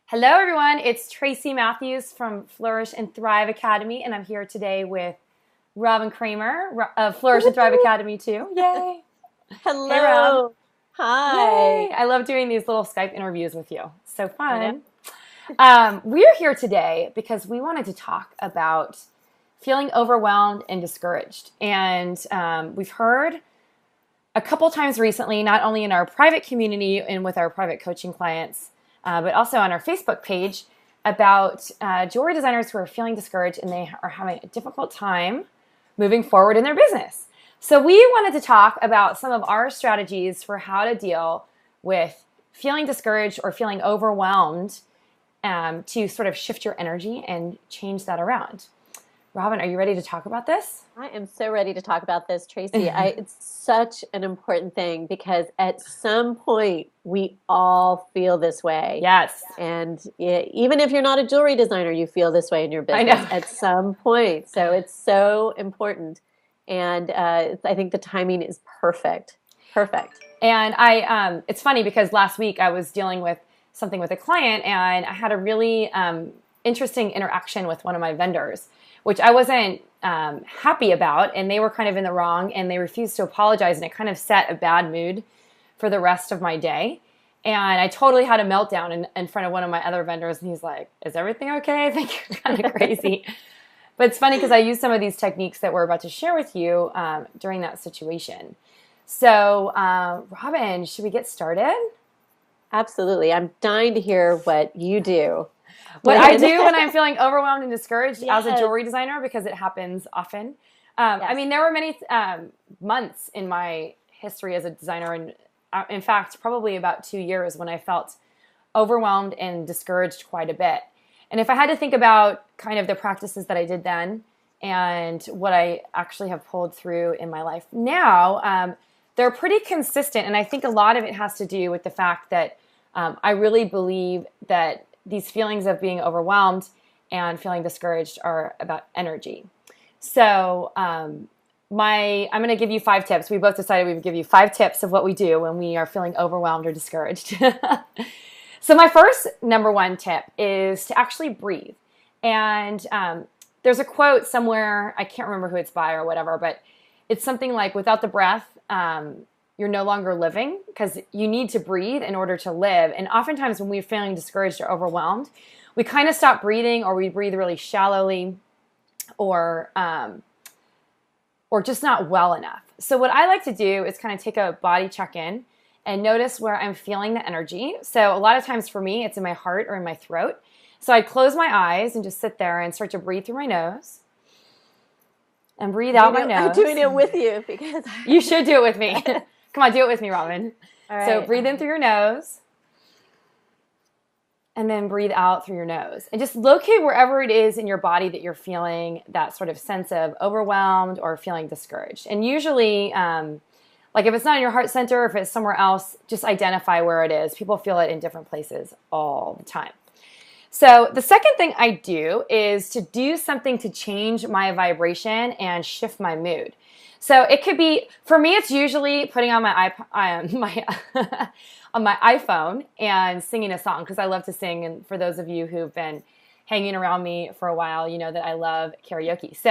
Hello, everyone. It's Tracy Matthews from Flourish and Thrive Academy, and I'm here today with Rob Kramer of Flourish and Thrive Academy too. Yay! Hello. Hey, Rob. Hi. Yay! I love doing these little Skype interviews with you. So I know. fun. We're here today because we wanted to talk about feeling overwhelmed and discouraged. And we've heard a couple times recently, not only in our private community and with our private coaching clients, but also on our Facebook page, about jewelry designers who are feeling discouraged and they are having a difficult time moving forward in their business. So we wanted to talk about some of our strategies for how to deal with feeling discouraged or feeling overwhelmed, to sort of shift your energy and change that around. Robin, are you ready to talk about this? I am so ready to talk about this, Tracy. It's such an important thing because at some point we all feel this way. Yes. And even if you're not a jewelry designer, you feel this way in your I business know. at some point. So it's so important. And I think the timing is perfect. Perfect. And it's funny because last week I was dealing with something with a client and I had a really interesting interaction with one of my vendors, which I wasn't happy about, and they were kind of in the wrong and they refused to apologize, and it kind of set a bad mood for the rest of my day. And I totally had a meltdown in front of one of my other vendors, and he's like, "Is everything okay? I think you're kind of crazy." But it's funny because I used some of these techniques that we're about to share with you during that situation. So, Robin, should we get started? Absolutely. I'm dying to hear what you do. What I do when I'm feeling overwhelmed and discouraged as a Yes. jewelry designer, because it happens often. I Yes. mean, there were many months in my history as a designer, and in fact, probably about 2 years when I felt overwhelmed and discouraged quite a bit. And if I had to think about kind of the practices that I did then and what I actually have pulled through in my life now, they're pretty consistent. And I think a lot of it has to do with the fact that I really believe that these feelings of being overwhelmed and feeling discouraged are about energy. So I'm going to give you 5 tips. We both decided we would give you 5 tips of what we do when we are feeling overwhelmed or discouraged. So my first number 1 tip is to actually breathe. And there's a quote somewhere, I can't remember who it's by or whatever, but it's something like, without the breath, you're no longer living, because you need to breathe in order to live. And oftentimes when we're feeling discouraged or overwhelmed, we kind of stop breathing, or we breathe really shallowly, or just not well enough. So what I like to do is kind of take a body check-in and notice where I'm feeling the energy. So a lot of times for me, it's in my heart or in my throat. So I close my eyes and just sit there and start to breathe through my nose and breathe out my nose. I'm doing it with you because you should do it with me. Come on, do it with me, Robin. All right. So breathe in through your nose and then breathe out through your nose. And just locate wherever it is in your body that you're feeling that sort of sense of overwhelmed or feeling discouraged. And usually, like if it's not in your heart center, or if it's somewhere else, just identify where it is. People feel it in different places all the time. So the second thing I do is to do something to change my vibration and shift my mood. So it could be, for me, it's usually putting on my on my iPhone and singing a song, because I love to sing. And for those of you who've been hanging around me for a while, you know that I love karaoke. So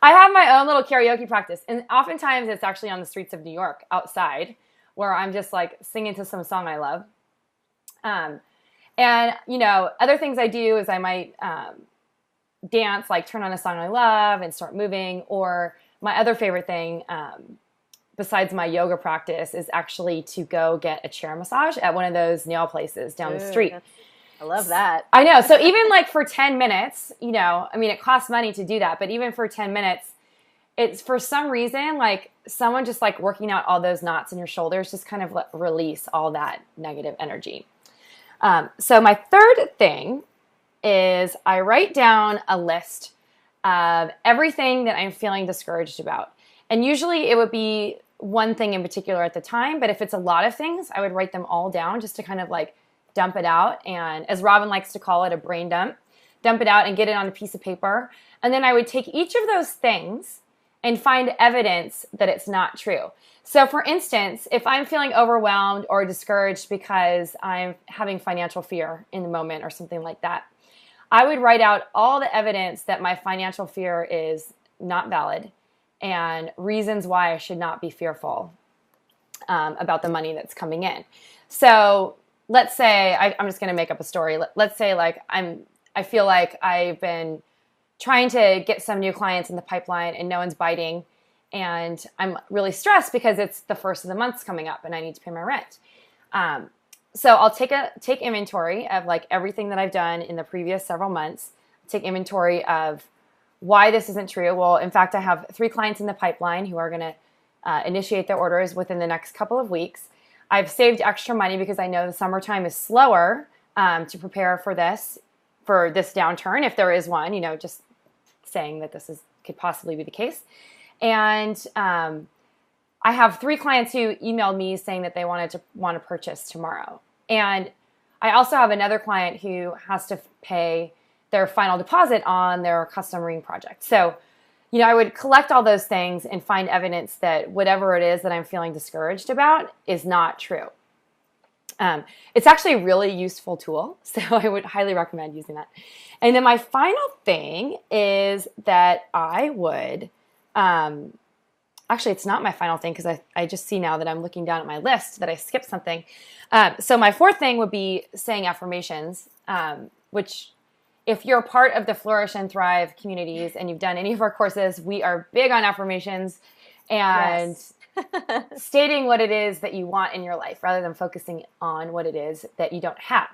I have my own little karaoke practice. And oftentimes it's actually on the streets of New York outside, where I'm just like singing to some song I love. And, other things I do is I might dance, like turn on a song I love and start moving. Or my other favorite thing, besides my yoga practice, is actually to go get a chair massage at one of those nail places down the street. I love that. I know. So even like for 10 minutes, it costs money to do that. But even for 10 minutes, it's for some reason, like someone just like working out all those knots in your shoulders, just kind of release all that negative energy. So my third thing is I write down a list of everything that I'm feeling discouraged about. And usually it would be one thing in particular at the time, but if it's a lot of things, I would write them all down just to kind of like dump it out. And as Robin likes to call it, a brain dump it out and get it on a piece of paper. And then I would take each of those things and find evidence that it's not true. So for instance, if I'm feeling overwhelmed or discouraged because I'm having financial fear in the moment or something like that, I would write out all the evidence that my financial fear is not valid and reasons why I should not be fearful about the money that's coming in. So let's say, I'm just going to make up a story. Let's say like I feel like I've been trying to get some new clients in the pipeline and no one's biting. And I'm really stressed because it's the first of the month's coming up and I need to pay my rent. So I'll take inventory of like everything that I've done in the previous several months, take inventory of why this isn't true. Well, in fact, I have 3 clients in the pipeline who are going to initiate their orders within the next couple of weeks. I've saved extra money because I know the summertime is slower to prepare for this downturn, if there is one, just saying that could possibly be the case. And I have 3 clients who emailed me saying that they want to purchase tomorrow. And I also have another client who has to pay their final deposit on their custom ring project. So, I would collect all those things and find evidence that whatever it is that I'm feeling discouraged about is not true. It's actually a really useful tool, so I would highly recommend using that. And then my final thing is that I would, actually it's not my final thing because I just see now that I'm looking down at my list that I skipped something. So my 4th thing would be saying affirmations, which if you're a part of the Flourish and Thrive communities and you've done any of our courses, we are big on affirmations and stating what it is that you want in your life rather than focusing on what it is that you don't have.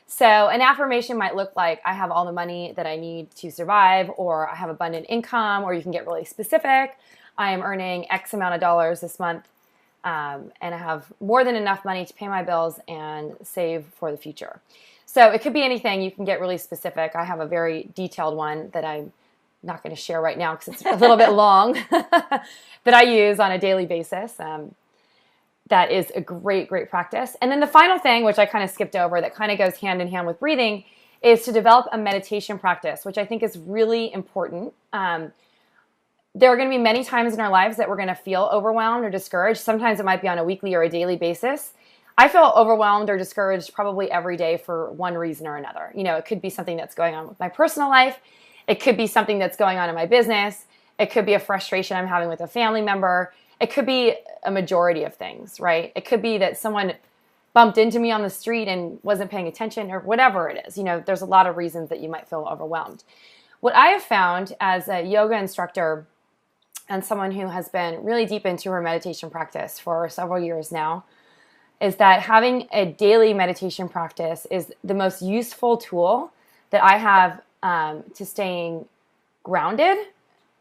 So an affirmation might look like I have all the money that I need to survive, or I have abundant income, or you can get really specific. I am earning X amount of dollars this month, and I have more than enough money to pay my bills and save for the future. So it could be anything. You can get really specific. I have a very detailed one that I'm not going to share right now because it's a little bit long that I use on a daily basis. That is a great, great practice. And then the final thing, which I kind of skipped over, that kind of goes hand in hand with breathing, is to develop a meditation practice, which I think is really important. There are going to be many times in our lives that we're going to feel overwhelmed or discouraged. Sometimes it might be on a weekly or a daily basis. I feel overwhelmed or discouraged probably every day for one reason or another. It could be something that's going on with my personal life. It could be something that's going on in my business. It could be a frustration I'm having with a family member. It could be a majority of things, right? It could be that someone bumped into me on the street and wasn't paying attention, or whatever it is. There's a lot of reasons that you might feel overwhelmed. What I have found as a yoga instructor and someone who has been really deep into her meditation practice for several years now is that having a daily meditation practice is the most useful tool that I have to staying grounded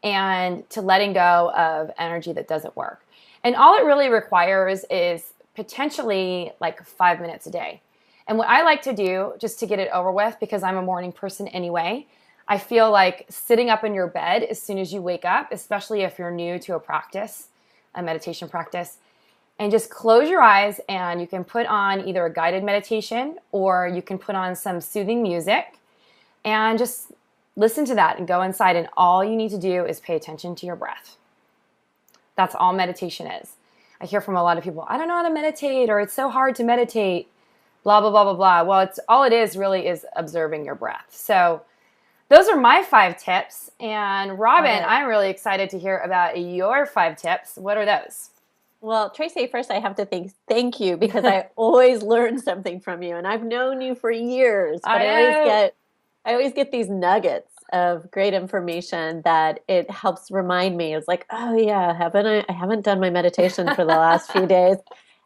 and to letting go of energy that doesn't work. And all it really requires is potentially like 5 minutes a day. And what I like to do, just to get it over with, because I'm a morning person anyway, I feel like sitting up in your bed as soon as you wake up, especially if you're new to a meditation practice, and just close your eyes and you can put on either a guided meditation or you can put on some soothing music and just listen to that and go inside. And all you need to do is pay attention to your breath. That's all meditation is. I hear from a lot of people, I don't know how to meditate, or it's so hard to meditate, blah, blah, blah, blah, blah. Well, all it is really is observing your breath. So those are my 5 tips. And Robin, I'm really excited to hear about your 5 tips. What are those? Well, Tracy, first I have to thank you because I always learn something from you, and I've known you for years, but I always get these nuggets of great information that it helps remind me. It's like, oh yeah, I haven't done my meditation for the last few days,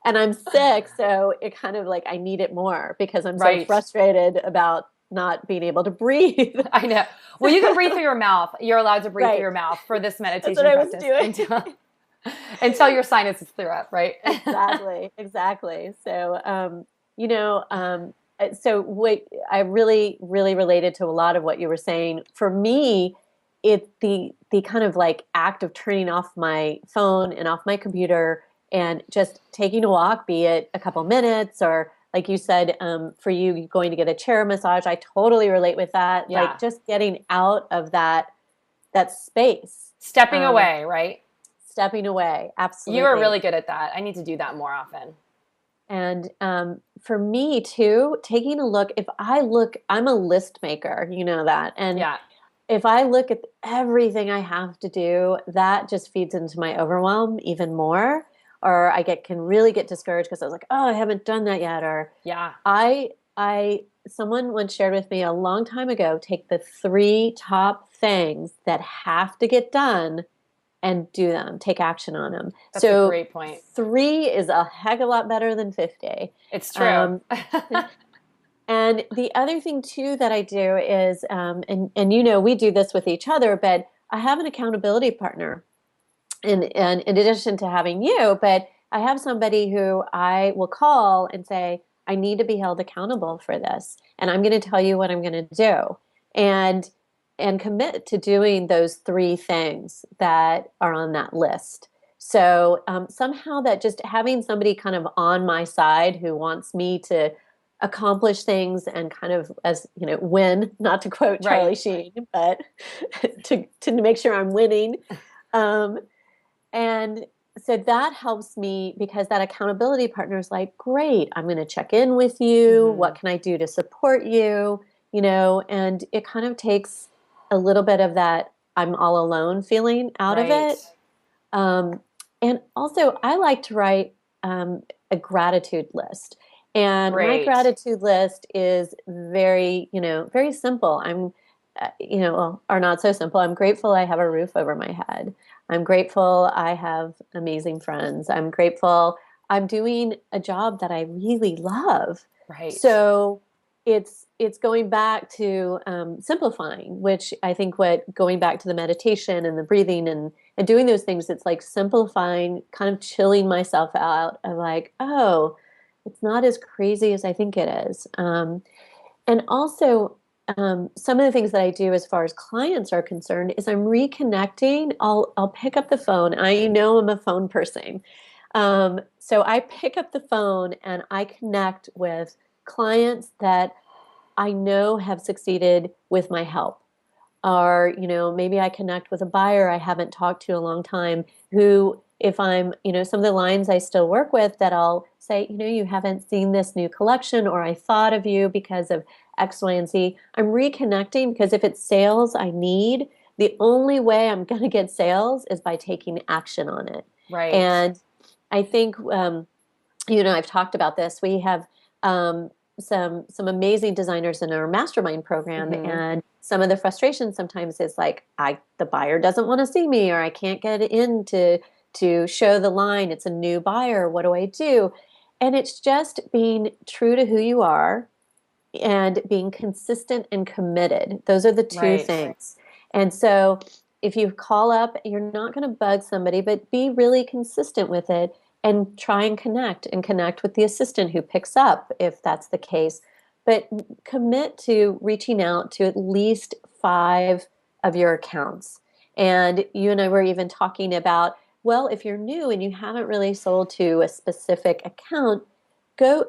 and I'm sick, so it kind of like I need it more because I'm so frustrated about not being able to breathe. I know. Well, you can breathe through your mouth. You're allowed to breathe through your mouth for this meditation practice. That's what I was doing. Until your sinuses clear up, right? Exactly. So, so what I really, really related to a lot of what you were saying. For me, it's the kind of like act of turning off my phone and off my computer and just taking a walk, be it a couple minutes or like you said, for you going to get a chair massage. I totally relate with that. Yeah. Like just getting out of that space. Stepping away, right? Stepping away. Absolutely. You are really good at that. I need to do that more often. And for me too, taking a look, I'm a list maker, you know that. And yeah. if I look at everything I have to do, that just feeds into my overwhelm even more. Or can really get discouraged because I was like, oh, I haven't done that yet. Or yeah, someone once shared with me a long time ago, take the 3 top things that have to get done and do them, take action on them. That's a great point. 3 is a heck of a lot better than 50. It's true. And the other thing too that I do is, and we do this with each other, but I have an accountability partner in addition to having you, but I have somebody who I will call and say, I need to be held accountable for this. And I'm going to tell you what I'm going to do. And commit to doing those 3 things that are on that list. So somehow that just having somebody kind of on my side who wants me to accomplish things and kind of, as win, not to quote Charlie Sheen, but to make sure I'm winning. And so that helps me because that accountability partner is like, great, I'm going to check in with you. Mm-hmm. What can I do to support you? And it kind of takes a little bit of that I'm all alone feeling out of it. And also I like to write a gratitude list. And my gratitude list is very, very simple. I'm, or not so simple. I'm grateful I have a roof over my head. I'm grateful I have amazing friends. I'm grateful I'm doing a job that I really love. Right. So it's going back to simplifying, which I think going back to the meditation and the breathing and doing those things, it's like simplifying, kind of chilling myself out of like, oh, it's not as crazy as I think it is. And also some of the things that I do as far as clients are concerned is I'm reconnecting. I'll pick up the phone. I'm a phone person. So I pick up the phone and I connect with clients that I know have succeeded with my help. Or, maybe I connect with a buyer I haven't talked to in a long time who, if I'm, some of the lines I still work with that I'll say, you haven't seen this new collection, or I thought of you because of X, Y, and Z. I'm reconnecting because if it's sales I need, the only way I'm going to get sales is by taking action on it. Right. And I think, I've talked about this. We have some amazing designers in our mastermind program, mm-hmm. and some of the frustration sometimes is like, the buyer doesn't want to see me, or I can't get in to show the line. It's a new buyer. What do I do? And it's just being true to who you are and being consistent and committed. Those are the 2 things. And so if you call up, you're not going to bug somebody, but be really consistent with it and try and connect with the assistant who picks up if that's the case. But commit to reaching out to at least 5 of your accounts. And you and I were even talking about, well, if you're new and you haven't really sold to a specific account, go,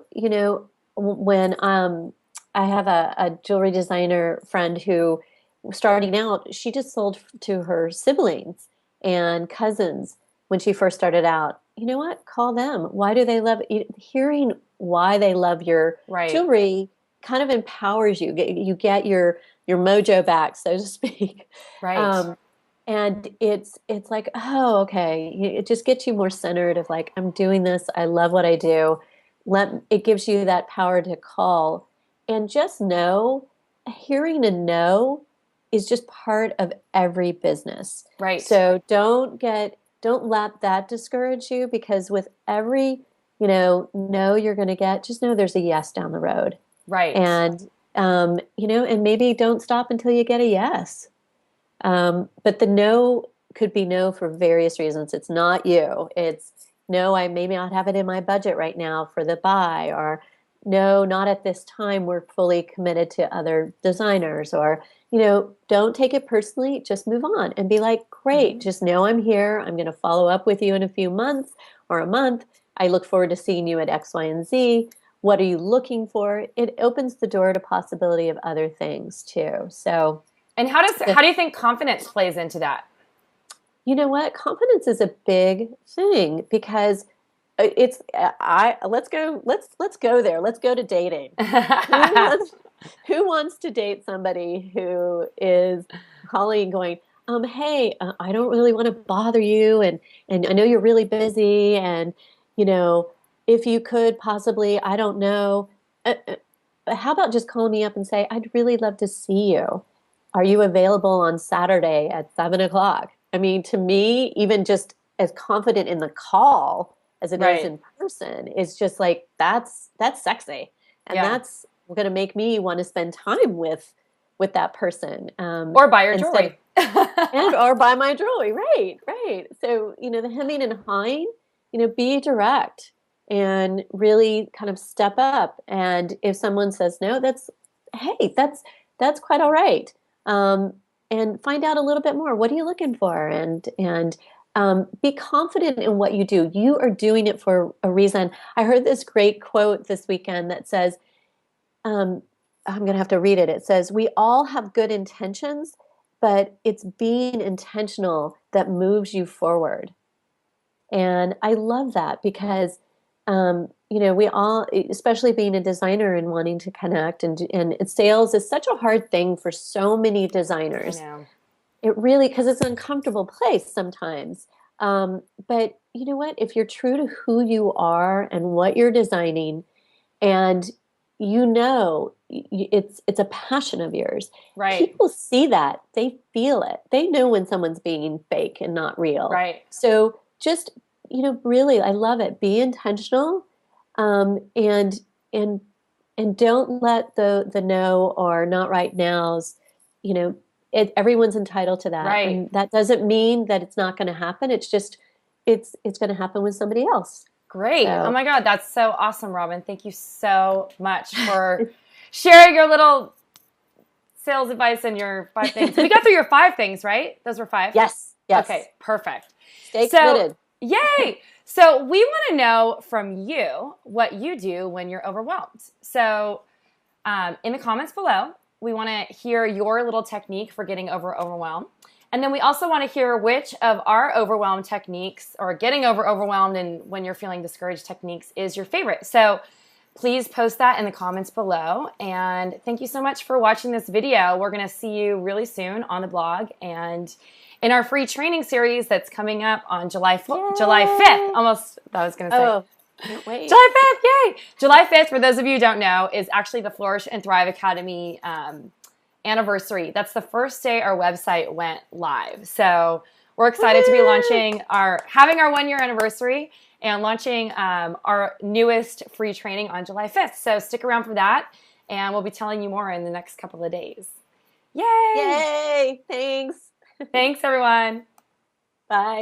when I have a jewelry designer friend who, starting out, she just sold to her siblings and cousins when she first started out. You know what? Call them. Why do they love it? Hearing why they love your jewelry kind of empowers you. You get your mojo back, so to speak. Right. And it's like, oh, okay. It just gets you more centered of like, I'm doing this. I love what I do. It gives you that power to call. And just know, hearing a no is just part of every business. Right. So don't let that discourage you, because with every, no you're going to get, just know there's a yes down the road. Right. And, and maybe don't stop until you get a yes. But the no could be no for various reasons. It's not you. It's no, I may not have it in my budget right now for the buy, or no, not at this time. We're fully committed to other designers, or, don't take it personally. Just move on and be like, great, mm-hmm. Just know I'm here. I'm going to follow up with you in a few months or a month. I look forward to seeing you at X, Y, and Z. What are you looking for? It opens the door to possibility of other things too. So, and how do you think confidence plays into that? you know what? Confidence is a big thing because let's go there. Let's go to dating. Who wants, who wants to date somebody who is calling and going, hey, I don't really want to bother you, and I know you're really busy, and you know, if you could possibly, I don't know, how about just call me up and say, I'd really love to see you. Are you available on Saturday at 7 o'clock? I mean, to me, even just as confident in the call as it is Right. in person is just like that's sexy, and Yeah. that's going to make me want to spend time with that person, Or buy your instead of, jewelry. and or buy my jewelry. Right, right. So the hemming and hawing, be direct and really kind of step up. And if someone says no, hey, that's quite all right. Um, and find out a little bit more. What are you looking for? And be confident in what you do. You are doing it for a reason. I heard this great quote this weekend that says, um, I'm going to have to read it. It says, we all have good intentions, but it's being intentional that moves you forward. And I love that because, we all, especially being a designer and wanting to connect, and sales is such a hard thing for so many I designers. know. It really, because it's an uncomfortable place sometimes. But you know what? If you're true to who you are and what you're designing, and it's a passion of yours, Right. people see that, they feel it, they know when someone's being fake and not real. Right. So just really, I love it. Be intentional, and and don't let the no or not right nows. Everyone's entitled to that, Right. and that doesn't mean that it's not going to happen. It's just it's going to happen with somebody else. Great. Oh So my God. That's so awesome, Robin. Thank you so much for sharing your little sales advice and your 5 things. We got through your 5 things, right? Those were 5? yes. Okay, perfect. Stay So, committed. yay. So we want to know from you what you do when you're overwhelmed. So in the comments below, we want to hear your little technique for getting over overwhelmed. And then we also want to hear which of our overwhelm techniques or getting over overwhelmed and when you're feeling discouraged techniques is your favorite. So please post that in the comments below. And thank you so much for watching this video. We're going to see you really soon on the blog and in our free training series that's coming up on July 5th. Almost, I was going to say. Oh, can't wait. July 5th, yay! July 5th, for those of you who don't know, is actually the Flourish and Thrive Academy anniversary. That's the first day our website went live. So we're excited to be having our 1-year anniversary and launching our newest free training on July 5th. So stick around for that, and we'll be telling you more in the next couple of days. Yay! Yay! Thanks. Thanks, everyone. Bye.